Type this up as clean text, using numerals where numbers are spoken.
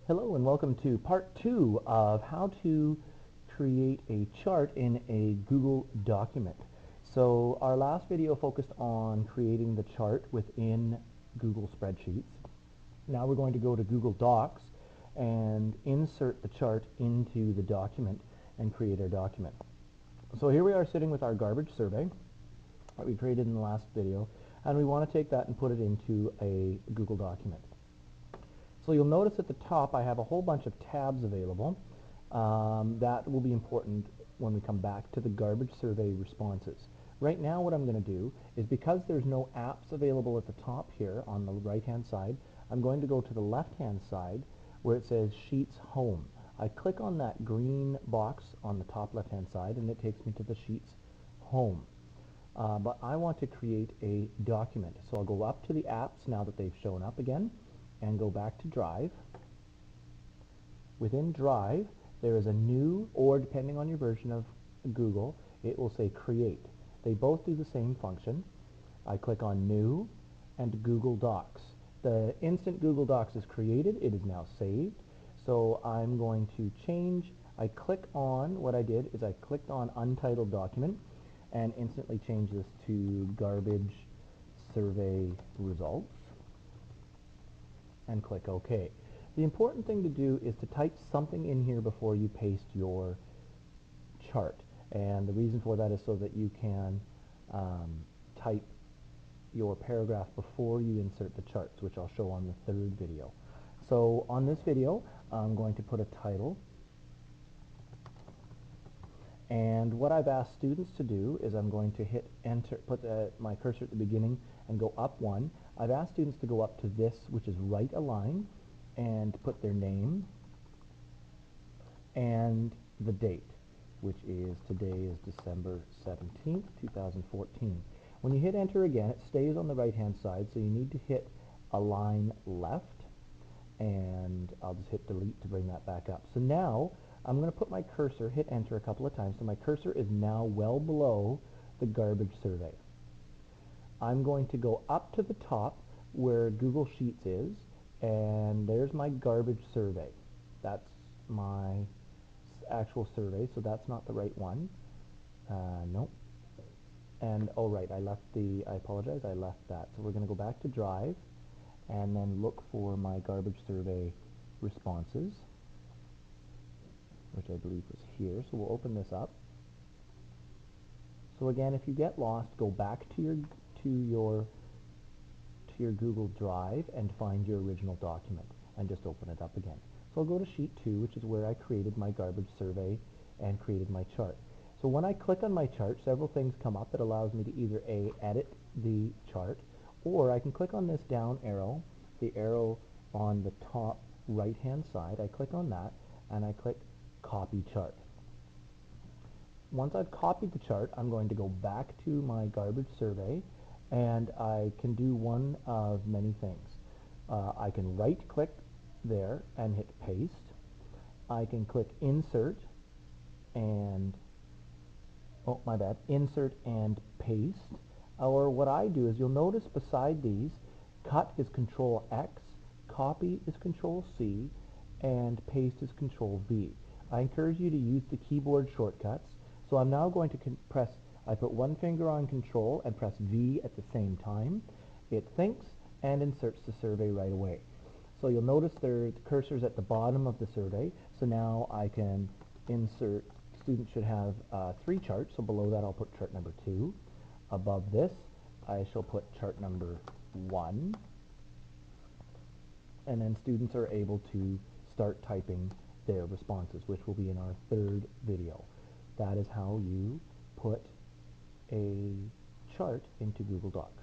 Hello and welcome to part 2 of how to create a chart in a Google document. So our last video focused on creating the chart within Google spreadsheets. Now we're going to go to Google Docs and insert the chart into the document and create our document. So here we are sitting with our garbage survey that we created in the last video, and we want to take that and put it into a Google document. So you'll notice at the top I have a whole bunch of tabs available that will be important when we come back to the garbage survey responses. Right now what I'm going to do is, because there's no apps available at the top here on the right hand side, I'm going to go to the left hand side where it says Sheets Home. I click on that green box on the top left hand side and it takes me to the Sheets Home. But I want to create a document, so I'll go up to the apps now that they've shown up again and go back to Drive. Within Drive there is a new, or depending on your version of Google, it will say Create. They both do the same function. I click on New and Google Docs. The instant Google Docs is created, it is now saved. So I'm going to change, I click on, what I did is I clicked on Untitled Document and instantly change this to Garbage Survey Results and click OK. The important thing to do is to type something in here before you paste your chart, and the reason for that is so that you can type your paragraph before you insert the charts, which I'll show on the third video. So on this video I'm going to put a title, and what I've asked students to do is I'm going to hit enter, put my cursor at the beginning and go up one. I've asked students to go up to this, which is right align, and put their name and the date, which is today is December 17th, 2014. When you hit enter again, it stays on the right hand side, so you need to hit align left, and I'll just hit delete to bring that back up. So now I'm going to put my cursor, hit enter a couple of times, so my cursor is now well below the garbage survey. I'm going to go up to the top where Google Sheets is, and there's my garbage survey. That's my actual survey, so that's not the right one. Nope. And oh right, I apologize, I left that. So we're going to go back to Drive and then look for my garbage survey responses, which I believe was here. So we'll open this up. So again, if you get lost, go back to your Google Drive and find your original document and just open it up again. So I'll go to Sheet 2, which is where I created my garbage survey and created my chart. So when I click on my chart, several things come up. It allows me to either A, edit the chart, or I can click on this down arrow, the arrow on the top right hand side. I click on that and I click Copy Chart. Once I've copied the chart, I'm going to go back to my garbage survey, and I can do one of many things. I can right click there and hit paste. I can click insert and insert and paste. Or what I do is, you'll notice beside these, cut is Control X, copy is Control C, and paste is Control V. I encourage you to use the keyboard shortcuts. So I'm now going to I put one finger on Control and press V at the same time. It thinks and inserts the survey right away. So you'll notice the cursor's at the bottom of the survey, so now I can insert. Students should have 3 charts, so below that I'll put chart number 2. Above this I shall put chart number 1, and then students are able to start typing their responses, which will be in our third video. That is how you put a chart into Google Docs.